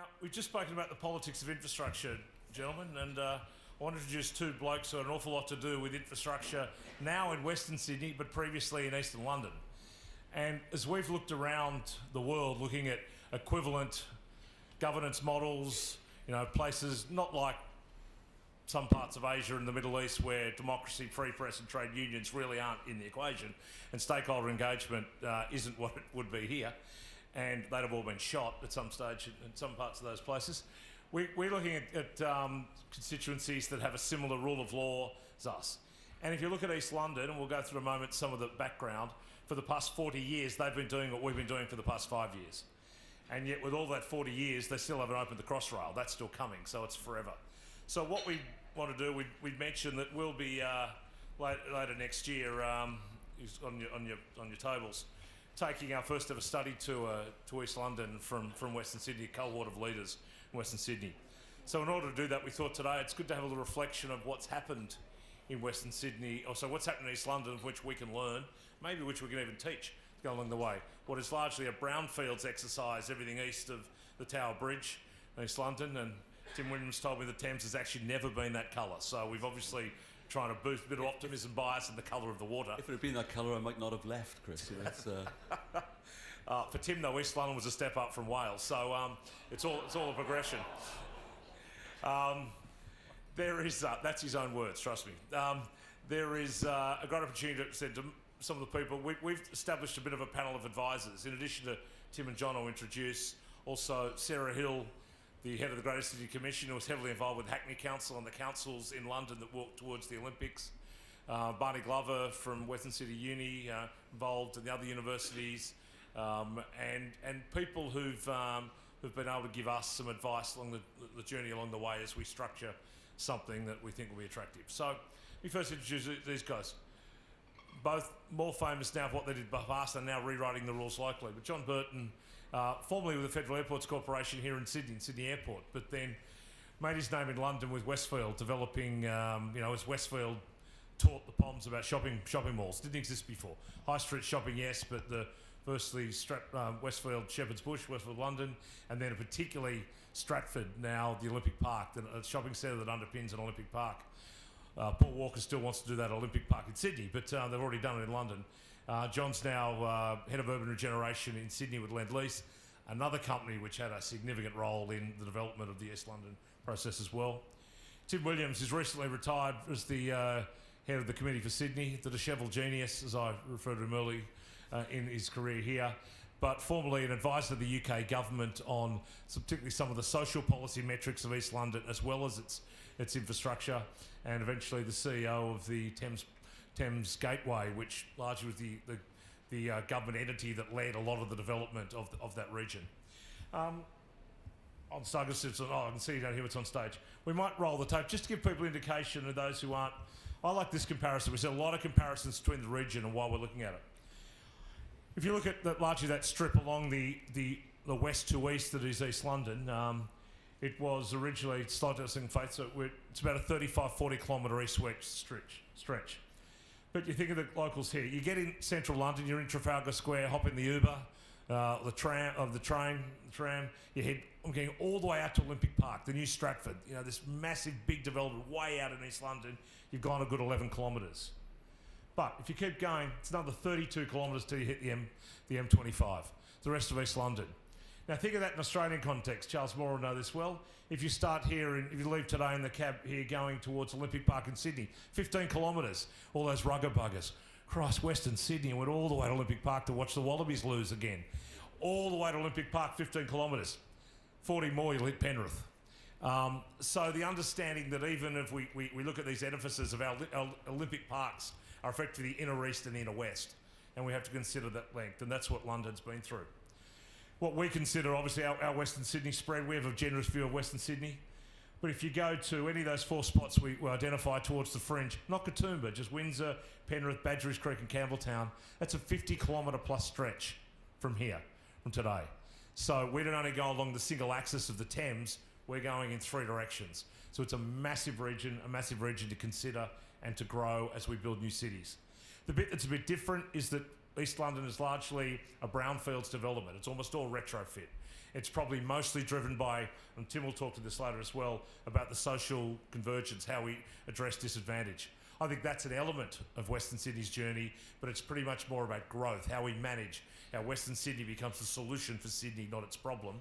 Now, we've just spoken about the politics of infrastructure, gentlemen, and I want to introduce two blokes who have an awful lot to do with infrastructure now in Western Sydney, but previously in Eastern London. And as we've looked around the world, looking at equivalent governance models, places not like some parts of Asia and the Middle East where democracy, free press and trade unions really aren't in the equation, and stakeholder engagement isn't what it would be here, and they'd have all been shot at some stage in some parts of those places. We're looking at constituencies that have a similar rule of law as us. And if you look at East London, and we'll go through a moment some of the background, for the past 40 years they've been doing what we've been doing for the past 5 years. And yet with all that 40 years, they still haven't opened the Crossrail. That's still coming, so it's forever. So what we want to do, we mentioned that we'll be later next year on your tables, taking our first ever study tour to East London from Western Sydney, a cohort of leaders in Western Sydney. So in order to do that, we thought today it's good to have a little reflection of what's happened in Western Sydney, also what's happened in East London, of which we can learn, maybe which we can even teach to go along the way. What is largely a brownfields exercise, everything east of the Tower Bridge in East London, and Tim Williams told me the Thames has actually never been that colour, so we've obviously trying to boost a bit of optimism, bias in the colour of the water. If it had been that colour, I might not have left, Chris. For Tim, though, East London was a step up from Wales, so it's all a progression. There is, that's his own words, trust me. There is a great opportunity to say to some of the people, we've established a bit of a panel of advisors. In addition to Tim and John, I'll introduce also Sarah Hill, the head of the Greater Sydney Commission, who was heavily involved with Hackney Council and the councils in London that walked towards the Olympics. Barney Glover from Western City Uni, involved in the other universities, and people who've been able to give us some advice along the journey along the way as we structure something that we think will be attractive. So let me first introduce these guys. Both more famous now for what they did past and now rewriting the rules locally. But John Burton, formerly with the Federal Airports Corporation here in Sydney Airport, but then made his name in London with Westfield, developing, as Westfield taught the Poms about shopping malls. Didn't exist before. High street shopping, yes, but firstly Westfield, Shepherd's Bush, Westfield London, and then particularly Stratford, now the Olympic Park, a shopping centre that underpins an Olympic Park. Paul Walker still wants to do that at Olympic Park in Sydney, but they've already done it in London. John's now head of urban regeneration in Sydney with Lendlease, another company which had a significant role in the development of the East London process as well. Tim Williams is recently retired as the head of the Committee for Sydney, the dishevelled genius, as I referred to him early in his career here, but formerly an advisor to the UK government on particularly some of the social policy metrics of East London, as well as its infrastructure, and eventually the CEO of the Thames Gateway, which largely was the government entity that led a lot of the development of that region. I can see you down here, it's on stage. We might roll the tape just to give people indication of those who aren't. I like this comparison. We see a lot of comparisons between the region and why we're looking at it. If you look at largely that strip along the west to east that is East London, it was originally, it's about a 35-40 kilometre east-west stretch. But you think of the locals here. You get in central London, you're in Trafalgar Square, hop in the Uber, the tram. I'm getting all the way out to Olympic Park, the new Stratford. This massive, big development way out in East London. You've gone a good 11 kilometres. But if you keep going, it's another 32 kilometres till you hit the M25, the rest of East London. Now think of that in Australian context. Charles Moore will know this well. If you start here, and if you leave today in the cab here going towards Olympic Park in Sydney, 15 kilometres, all those rugger buggers. Christ, Western Sydney, and went all the way to Olympic Park to watch the Wallabies lose again. All the way to Olympic Park, 15 kilometres. 40 more, you'll hit Penrith. So the understanding that even if we look at these edifices of our Olympic parks are effectively the inner east and the inner west, and we have to consider that length, and that's what London's been through. What we consider, obviously, our Western Sydney spread, we have a generous view of Western Sydney, but if you go to any of those four spots we identify towards the fringe, not Katoomba, just Windsor, Penrith, Badgerys Creek and Campbelltown, that's a 50 kilometre plus stretch from here, from today. So we don't only go along the single axis of the Thames, we're going in three directions. So it's a massive region to consider and to grow as we build new cities. The bit that's a bit different is that East London is largely a brownfields development. It's almost all retrofit. It's probably mostly driven by, and Tim will talk to this later as well, about the social convergence, how we address disadvantage. I think that's an element of Western Sydney's journey, but it's pretty much more about growth, how we manage, how Western Sydney becomes the solution for Sydney, not its problem.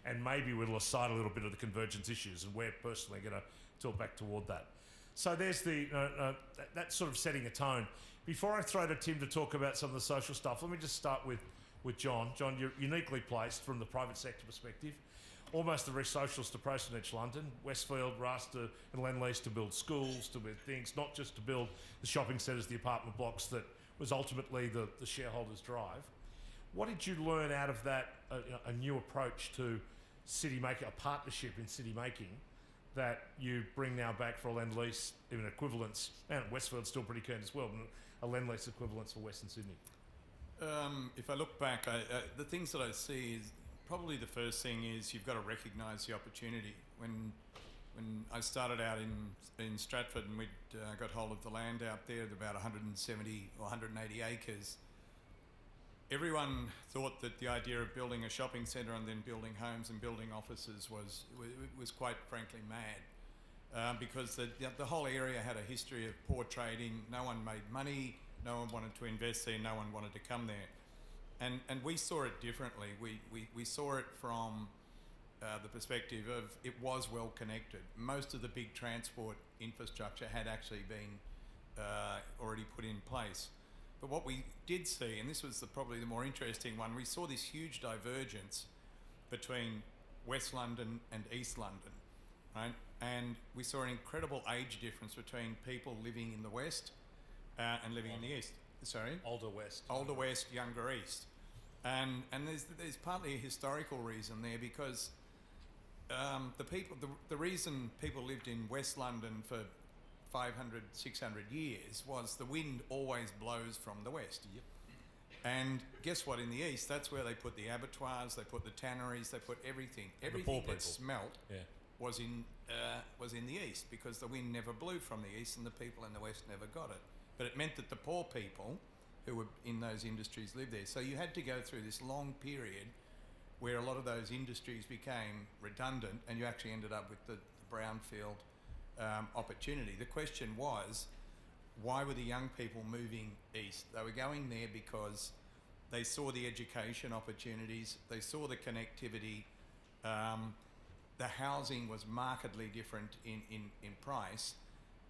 And maybe we'll aside a little bit of the convergence issues, and we're personally going to talk back toward that. So there's the that's sort of setting a tone. Before I throw to Tim to talk about some of the social stuff, let me just start with John. John, you're uniquely placed from the private sector perspective. Almost the very socialist approach in East London. Westfield, Rasta and Lendlease to build schools, to build things, not just to build the shopping centres, the apartment blocks that was ultimately the shareholders' drive. What did you learn out of that, a new approach to city making, a partnership in city making, that you bring now back for a Lendlease, even equivalence, and Westfield's still pretty keen as well, but a Lendlease equivalence for Western Sydney? If I look back, the things that I see is probably the first thing is you've got to recognise the opportunity. When I started out in Stratford and we'd got hold of the land out there at about 170 or 180 acres, everyone thought that the idea of building a shopping centre and then building homes and building offices was quite frankly mad, because the whole area had a history of poor trading. No one made money. No one wanted to invest there. No one wanted to come there. And we saw it differently. We saw it from the perspective of it was well connected. Most of the big transport infrastructure had actually been already put in place. But what we did see, and this was probably the more interesting one, we saw this huge divergence between West London and East London, right? And we saw an incredible age difference between people living in the West and living in the East. Sorry? Older West. Older West, younger East. And there's partly a historical reason there, because the reason people lived in West London for 500, 600 years was the wind always blows from the west. Yep. And guess what? In the east, that's where they put the abattoirs, they put the tanneries, they put everything. Everything that smelt was in the east, because the wind never blew from the east and the people in the west never got it. But it meant that the poor people who were in those industries lived there. So you had to go through this long period where a lot of those industries became redundant, and you actually ended up with the brownfield opportunity. The question was, why were the young people moving east? They were going there because they saw the education opportunities, they saw the connectivity, the housing was markedly different in price,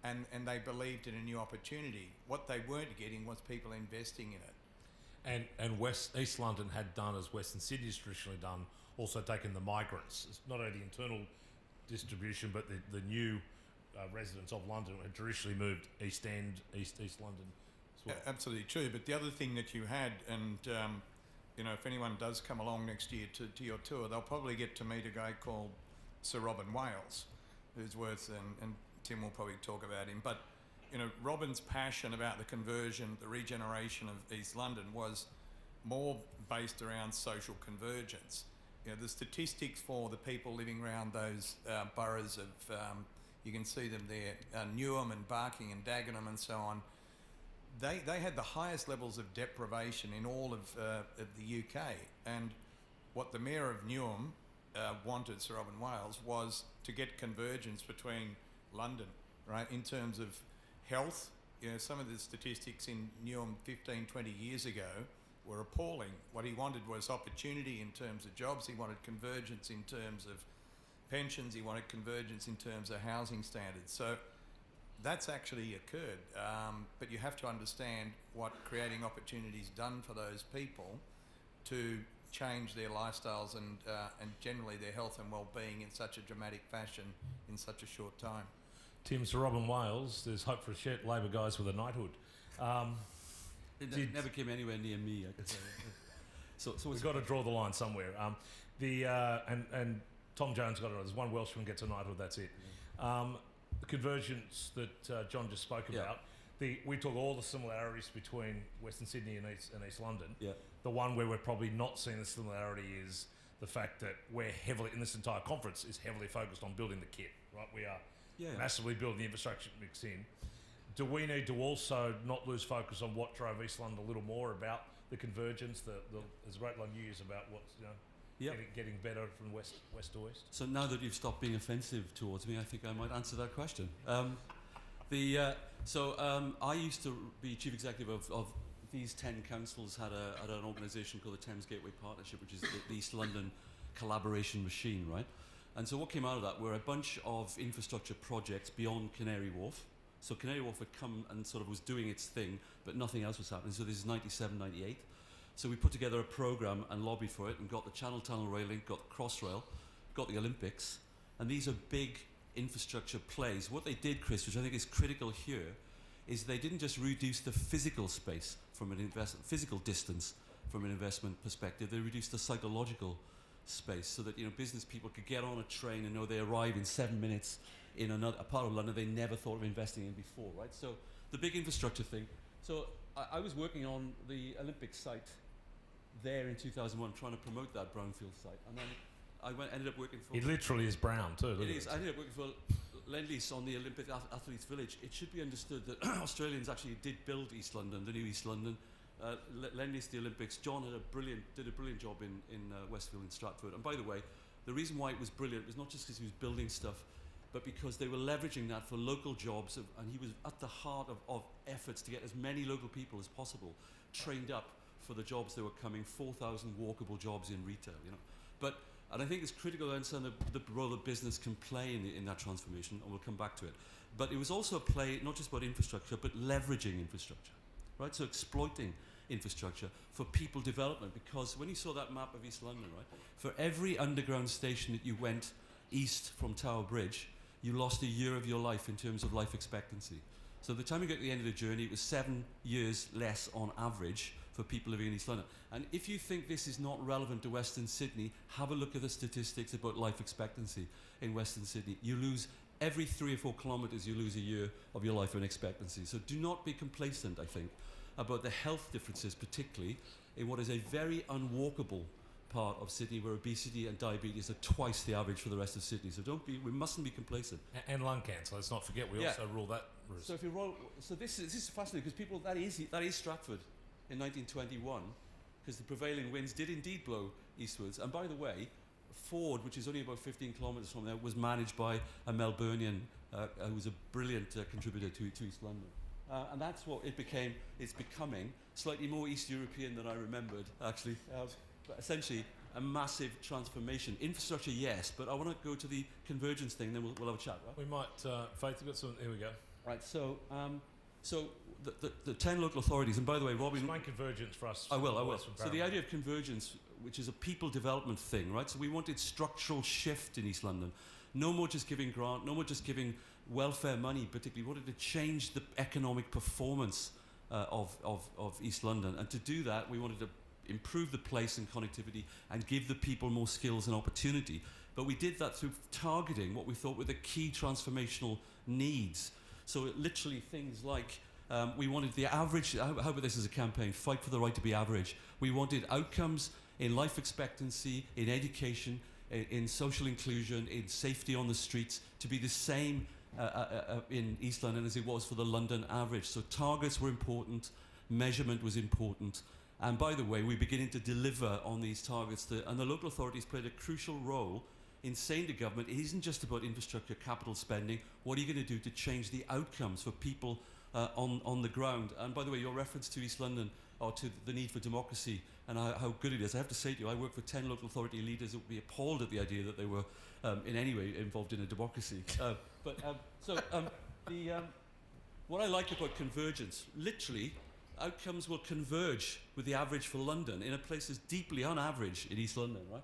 and they believed in a new opportunity. What they weren't getting was people investing in it. And East London had done as Western Sydney's traditionally done, also taken the migrants. It's not only the internal distribution, but the new residents of London had traditionally moved East End, East London as well. Absolutely true. But the other thing that you had, and if anyone does come along next year to your tour, they'll probably get to meet a guy called Sir Robin Wales, who's worth, and Tim will probably talk about him. But Robin's passion about the conversion, the regeneration of East London was more based around social convergence. The statistics for the people living around those boroughs of you can see them there, Newham and Barking and Dagenham and so on. They had the highest levels of deprivation in all of the UK. And what the Mayor of Newham wanted, Sir Robin Wales, was to get convergence between London, right, in terms of health. Some of the statistics in Newham 15, 20 years ago were appalling. What he wanted was opportunity in terms of jobs. He wanted convergence in terms of pensions, he wanted convergence in terms of housing standards. So that's actually occurred. But you have to understand what creating opportunities done for those people to change their lifestyles and generally their health and well-being in such a dramatic fashion in such a short time. Tim, Sir Robin Wales, there's hope for Labour guys with a knighthood. It never came anywhere near me, I could say. So we've got to draw the line somewhere. And Tom Jones got it. There's one Welshman gets a knighthood. That's it. The convergence that John just spoke about. We took all the similarities between Western Sydney and East London. Yeah. The one where we're probably not seeing the similarity is the fact that we're heavily, in this entire conference, is heavily focused on building the kit. Right? We are massively building the infrastructure mix in. Do we need to also not lose focus on what drove East London a little more about the convergence? There's a great long news about what's Yep. getting better from west to east? So now that you've stopped being offensive towards me, I think I might answer that question. I used to be chief executive of these 10 councils had an organisation called the Thames Gateway Partnership, which is the East London collaboration machine, right? And so what came out of that were a bunch of infrastructure projects beyond Canary Wharf. So Canary Wharf had come and sort of was doing its thing, but nothing else was happening. So this is 97, 98. So we put together a programme and lobbied for it and got the Channel Tunnel rail link, got the Crossrail, got the Olympics. And these are big infrastructure plays. What they did, Chris, which I think is critical here, is they didn't just reduce the physical space from an physical distance from an investment perspective. They reduced the psychological space so that business people could get on a train and know they arrive in 7 minutes in a part of London they never thought of investing in before, right? So the big infrastructure thing. So I was working on the Olympic site there in 2001, trying to promote that brownfield site, and then I ended up working for. It literally is brown too. It is. I ended up working for Lendlease on the Olympic Athletes Village. It should be understood that Australians actually did build East London, the new East London. Lendlease, the Olympics. John did a brilliant job in Westfield and Stratford. And by the way, the reason why it was brilliant was not just because he was building stuff, but because they were leveraging that for local jobs, and he was at the heart of efforts to get as many local people as possible trained up for the jobs that were coming, 4,000 walkable jobs in retail, And I think it's critical to understand the role that business can play in that transformation, and we'll come back to it. But it was also a play not just about infrastructure, but leveraging infrastructure, right? So exploiting infrastructure for people development, because when you saw that map of East London, right, for every underground station that you went east from Tower Bridge, you lost a year of your life in terms of life expectancy. So by the time you get to the end of the journey, it was 7 years less on average for people living in East London. And if you think this is not relevant to Western Sydney, have a look at the statistics about life expectancy in Western Sydney. You lose every 3 or 4 kilometres, you lose a year of your life in expectancy. So do not be complacent, I think, about the health differences, particularly in what is a very unwalkable part of Sydney, where obesity and diabetes are twice the average for the rest of Sydney. So we mustn't be complacent. And lung cancer. Let's not forget, we also rule that risk. So if you roll, so this is fascinating, because that is Stratford in 1921, because the prevailing winds did indeed blow eastwards. And by the way, Ford, which is only about 15 kilometres from there, was managed by a Melburnian who was a brilliant contributor to East London. And that's what it became. It's becoming slightly more East European than I remembered, actually. But essentially, a massive transformation. Infrastructure, yes, but I want to go to the convergence thing, then we'll have a chat, right? We might, Faith, you've got some, here we go. Right, so the 10 local authorities, and by the way, Robin... Explain convergence for us. I will. So the idea of convergence, which is a people development thing, right? So we wanted structural shift in East London. No more just giving grant, no more just giving welfare money, particularly. We wanted to change the economic performance of East London. And to do that, we wanted to improve the place and connectivity and give the people more skills and opportunity. But we did that through targeting what we thought were the key transformational needs. So literally things like we wanted the average, how about this as a campaign, fight for the right to be average. We wanted outcomes in life expectancy, in education, in social inclusion, in safety on the streets to be the same in East London as it was for the London average. So targets were important, measurement was important. And by the way, we're beginning to deliver on these targets, and the local authorities played a crucial role in saying to government, it isn't just about infrastructure capital spending. What are you going to do to change the outcomes for people on the ground? And by the way, your reference to East London, or to the need for democracy and how good it is, I have to say to you, I work for 10 local authority leaders who would be appalled at the idea that they were in any way involved in a democracy. What I like about convergence, literally, outcomes will converge with the average for London in a place that's deeply unaverage in East London, right?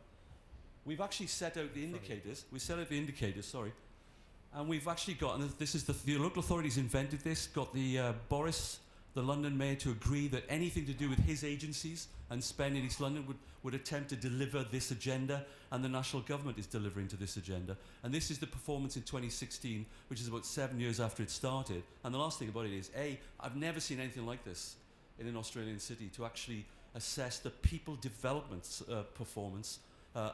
We've actually set out the indicators. We set out the indicators, sorry. And we've actually got, and this is the local authorities invented this, got the Boris, the London mayor, to agree that anything to do with his agencies and spend in East London would attempt to deliver this agenda, and the national government is delivering to this agenda. And this is the performance in 2016, which is about 7 years after it started. And the last thing about it is, I've never seen anything like this in an Australian city, to actually assess the people development performance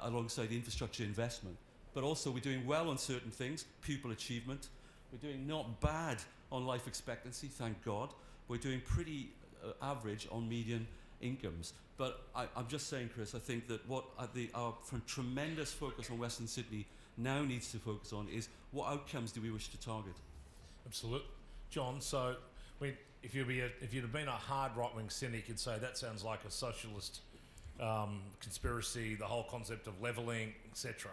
alongside the infrastructure investment. But also we're doing well on certain things, pupil achievement. We're doing not bad on life expectancy, thank God. We're doing pretty average on median incomes. But I'm just saying, Chris, I think that what our tremendous focus on Western Sydney now needs to focus on is what outcomes do we wish to target? Absolutely. John, so if you'd have been a hard right-wing cynic, you'd say that sounds like a socialist conspiracy, the whole concept of levelling, etc.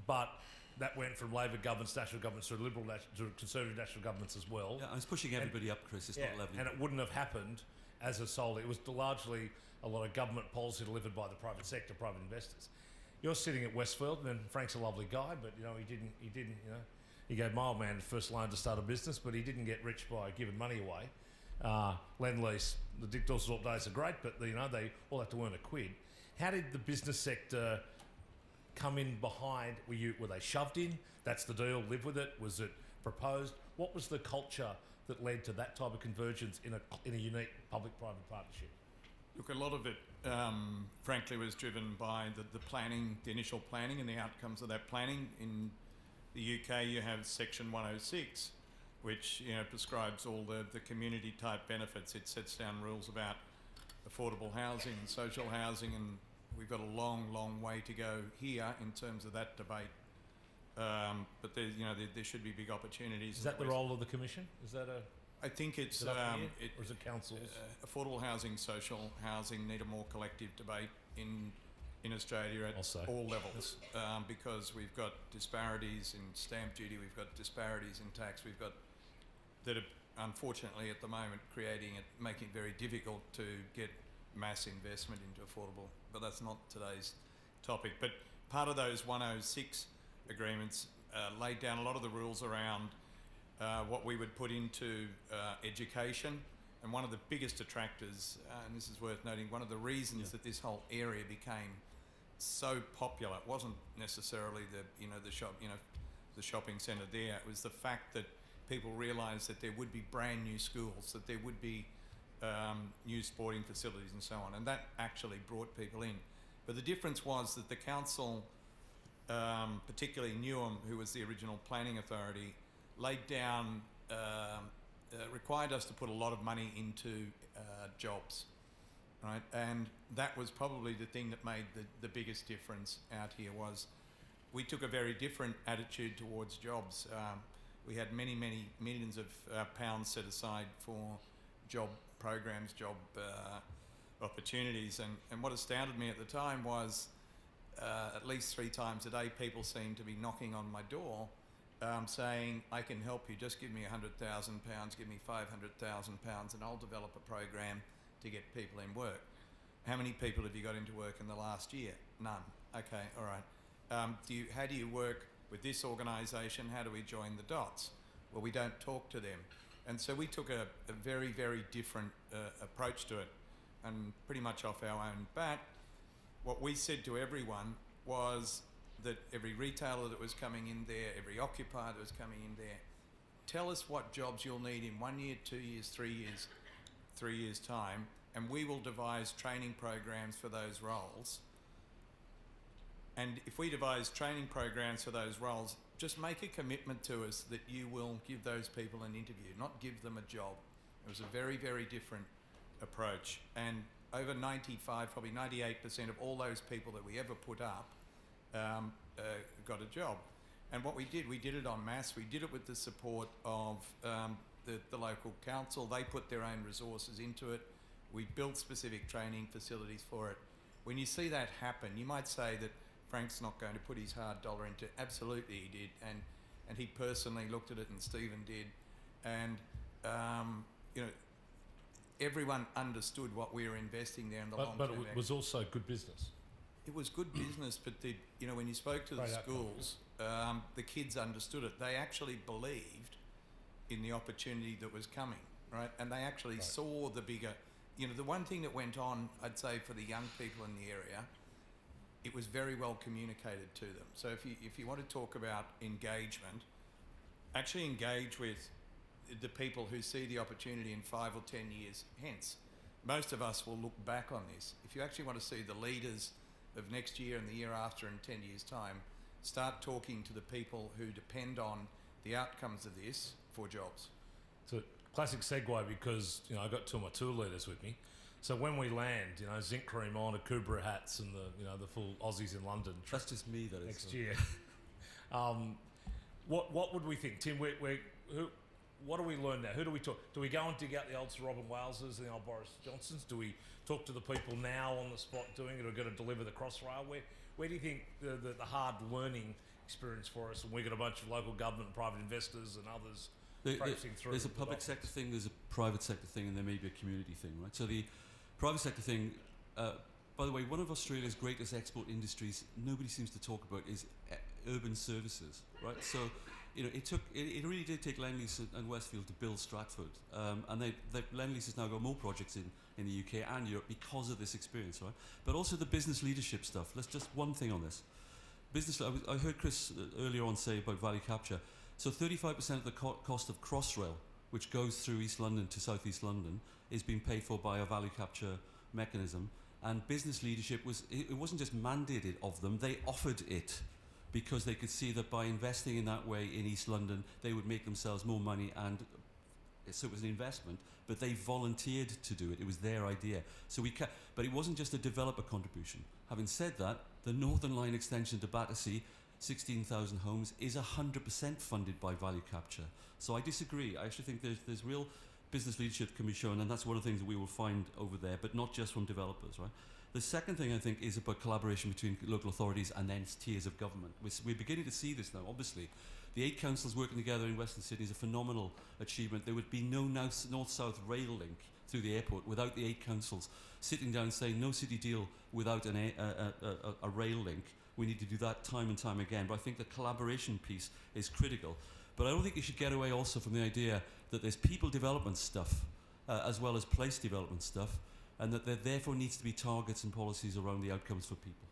But that went from Labor governments, national governments, to Liberal to Conservative national governments as well. Yeah, I was pushing everybody up, Chris. It's not levelling. And it wouldn't have happened as a solely. It was largely a lot of government policy delivered by the private sector, private investors. You're sitting at Westfield, and Frank's a lovely guy, but he didn't, he gave my old man the first loan to start a business, but he didn't get rich by giving money away. Lendlease, the Dick Dorsett days are great, but they all have to earn a quid. How did the business sector come in behind? Were they shoved in? That's the deal. Live with it. Was it proposed? What was the culture that led to that type of convergence in a unique public-private partnership? Look, a lot of it, frankly, was driven by the planning, the initial planning, and the outcomes of that planning. In the UK, you have Section 106, which prescribes all the community type benefits. It sets down rules about affordable housing and social housing, and we've got a long, long way to go here in terms of that debate. But there should be big opportunities. Is that the role of the Commission? Is that I think it's or is it councils? Affordable housing, social housing need a more collective debate in Australia at all levels, because we've got disparities in stamp duty, we've got disparities in tax, we've got that are unfortunately at the moment making it very difficult to get mass investment into affordable. But that's not today's topic. But part of those 106 agreements laid down a lot of the rules around what we would put into education. And one of the biggest attractors, and this is worth noting, one of the reasons that this whole area became so popular, it wasn't necessarily the shopping centre there. It was the fact that people realised that there would be brand new schools, that there would be new sporting facilities and so on, and that actually brought people in. But the difference was that the council, particularly Newham, who was the original planning authority, laid down, required us to put a lot of money into jobs, right? And that was probably the thing that made the biggest difference out here. Was we took a very different attitude towards jobs. We had many millions of pounds set aside for job programs, job opportunities, and what astounded me at the time was at least 3 times a day people seemed to be knocking on my door saying, I can help you, just give me £100,000, give me £500,000 and I'll develop a program to get people in work. How many people have you got into work in the last year? None. Okay, all right. How do you work with this organisation? How do we join the dots? Well, we don't talk to them. And so we took a very, very different approach to it, and pretty much off our own bat. What we said to everyone was that every retailer that was coming in there, every occupier that was coming in there, tell us what jobs you'll need in 1 year, 2 years, 3 years time, and we will devise training programs for those roles. And if we devise training programs for those roles, just make a commitment to us that you will give those people an interview, not give them a job. It was a very, very different approach. And over 95, probably 98% of all those people that we ever put up got a job. And what we did it en masse. We did it with the support of the local council. They put their own resources into it. We built specific training facilities for it. When you see that happen, you might say that Frank's not going to put his hard dollar into it. Absolutely he did, and he personally looked at it, and Stephen did, and everyone understood what we were investing there in the long term. But it was also good business. It was good business, but when you spoke to the schools, the kids understood it. They actually believed in the opportunity that was coming, right? And they actually saw the bigger. The one thing that went on, I'd say, for the young people in the area, it was very well communicated to them. So if you want to talk about engagement, actually engage with the people who see the opportunity in 5 or 10 years hence. Most of us will look back on this. If you actually want to see the leaders of next year and the year after and 10 years' time, start talking to the people who depend on the outcomes of this for jobs. It's a classic segue because I've got 2 of my tour leaders with me. So when we land, you know, zinc cream on, a Kubra hats, and the full Aussies in London. That's just me, that is. Next year. What would we think, Tim? What do we learn now? Who do we talk? Do we go and dig out the old Sir Robin Waleses and the old Boris Johnsons? Do we talk to the people now on the spot doing it, who are going to deliver the Crossrail? Where do you think the hard learning experience for us? And we got a bunch of local government and private investors and others. There's a public sector thing, there's a private sector thing, and there may be a community thing, right? So the private sector thing, by the way, one of Australia's greatest export industries nobody seems to talk about is urban services, right? So, you know, it really did take Lendlease and Westfield to build Stratford, and Lendlease has now got more projects in the UK and Europe because of this experience, right? But also the business leadership stuff. Let's just one thing on this. I heard Chris earlier on say about value capture. So 35% of the cost of Crossrail, which goes through East London to South East London, is being paid for by a value capture mechanism. And business leadership it wasn't just mandated of them, they offered it because they could see that by investing in that way in East London, they would make themselves more money, and so it was an investment, but they volunteered to do it. It was their idea. So but it wasn't just a developer contribution. Having said that, the Northern Line extension to Battersea, 16,000 homes, is 100% funded by value capture. So I disagree. I actually think there's real business leadership can be shown, and that's one of the things that we will find over there, but not just from developers, right? The second thing I think is about collaboration between local authorities and then tiers of government. We're beginning to see this now, obviously. The 8 councils working together in Western Sydney is a phenomenal achievement. There would be no north-south rail link through the airport without the 8 councils sitting down saying no city deal without a rail link. We need to do that time and time again. But I think the collaboration piece is critical. But I don't think you should get away also from the idea that there's people development stuff as well as place development stuff, and that there therefore needs to be targets and policies around the outcomes for people.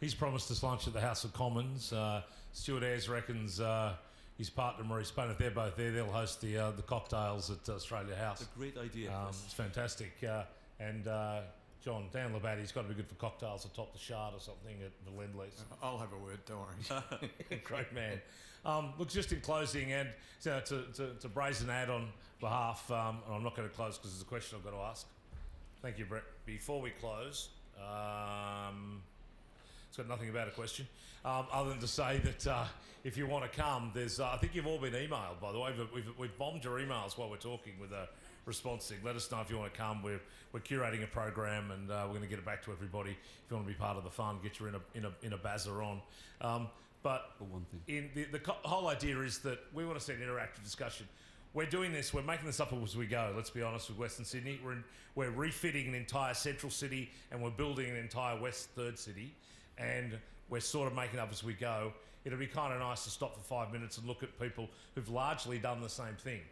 He's promised us lunch at the House of Commons. Stuart Ayres reckons his partner Maurice Spain, if they're both there, they'll host the cocktails at Australia House. It's a great idea. It's fantastic. And John, Dan Labadie's got to be good for cocktails atop the Shard or something at the Lendlease. I'll have a word, don't worry. Great man. Look, just in closing, and to brazen ad on behalf, and I'm not going to close because there's a question I've got to ask. Thank you, Brett. Before we close, it's got nothing about a question, other than to say that if you want to come, there's. I think you've all been emailed, by the way. We've bombed your emails while we're talking with a response thing. Let us know if you want to come. We're curating a program, and we're going to get it back to everybody. If you want to be part of the fun, get you in a bazzer on. But one thing. The whole idea is that we want to see an interactive discussion. We're doing this, we're making this up as we go, let's be honest, with Western Sydney. We're refitting an entire central city, and we're building an entire west third city, and we're sort of making up as we go. It'll be kind of nice to stop for 5 minutes and look at people who've largely done the same thing.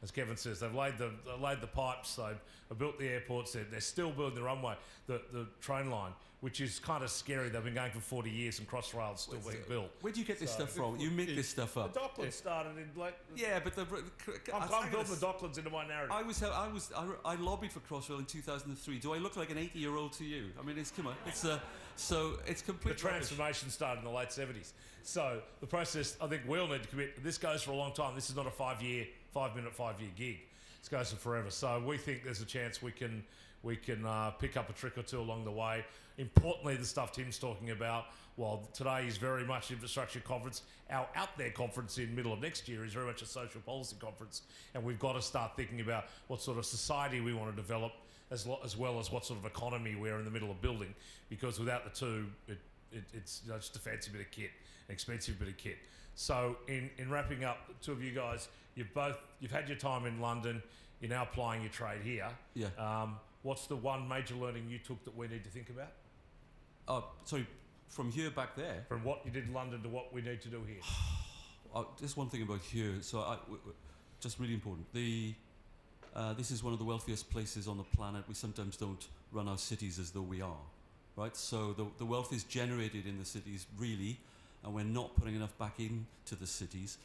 As Kevin says, they've laid the pipes, they've built the airports, they're still building the runway, the train line, which is kind of scary. They've been going for 40 years and Crossrail's still being built. Where do you get this stuff from? You make this stuff up. The Docklands started in Yeah, but I'm building the Docklands into my narrative. I lobbied for Crossrail in 2003. Do I look like an 80-year-old to you? I mean, come on. It's complete. The transformation started in the late 70s. So the process, I think we'll need to commit. This goes for a long time. This is not a 5-minute, 5-year gig. This goes for forever. So we think there's a chance we can pick up a trick or two along the way. Importantly, the stuff Tim's talking about, while today is very much infrastructure conference, our out there conference in middle of next year is very much a social policy conference, and we've got to start thinking about what sort of society we want to develop, as well as what sort of economy we're in the middle of building, because without the two, it's just a fancy bit of kit, an expensive bit of kit. So in wrapping up, the two of you guys, you've had your time in London, you're now applying your trade here. Yeah. What's the one major learning you took that we need to think about? Sorry, from here back there? From what you did in London to what we need to do here. Just one thing about here. So just really important. This is one of the wealthiest places on the planet. We sometimes don't run our cities as though we are, right? So the wealth is generated in the cities, really, and we're not putting enough back into the cities.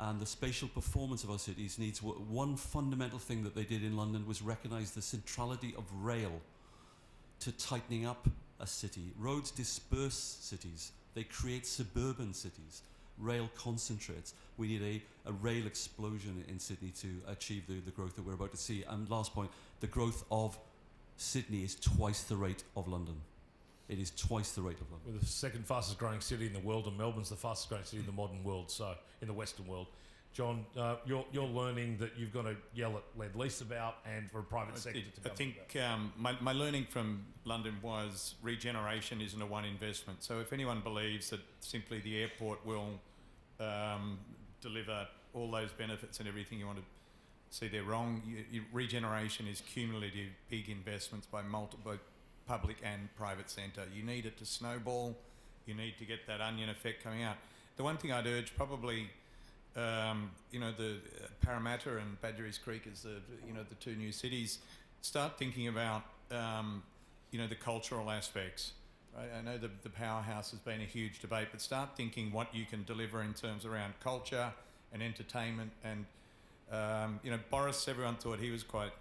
And the spatial performance of our cities needs one fundamental thing that they did in London was recognise the centrality of rail to tightening up a city. Roads disperse cities. They create suburban cities. Rail concentrates. We need a rail explosion in Sydney to achieve the growth that we're about to see. And last point, the growth of Sydney is twice the rate of London. It is twice the rate of London. We're the second fastest growing city in the world, and Melbourne's the fastest growing city in the modern world, so in the Western world. John, you're learning that you've got to yell at Lendlease about, and for a private sector to come. I think my learning from London was regeneration isn't a one investment. So if anyone believes that simply the airport will deliver all those benefits and everything you want to see, they're wrong. Regeneration is cumulative big investments by multiple public and private centre. You need it to snowball. You need to get that onion effect coming out. The one thing I'd urge probably, the Parramatta and Badger East Creek is the two new cities. Start thinking about, the cultural aspects. Right? I know the powerhouse has been a huge debate, but start thinking what you can deliver in terms around culture and entertainment. And, Boris, everyone thought he was quite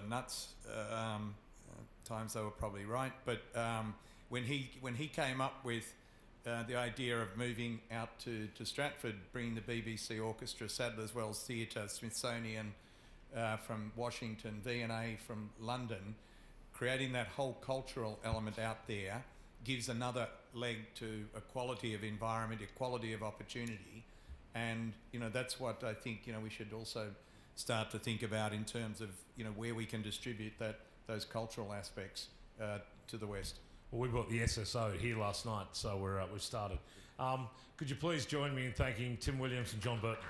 nuts. Times they were probably right. But when he came up with the idea of moving out to Stratford, bringing the BBC Orchestra, Sadler's Wells Theatre, Smithsonian from Washington, V&A from London, creating that whole cultural element out there gives another leg to equality of environment, equality of opportunity. And, that's what I think, we should also start to think about in terms of, where we can distribute those cultural aspects to the West. Well, we brought the SSO here last night, so we've started. Could you please join me in thanking Tim Williams and John Burton?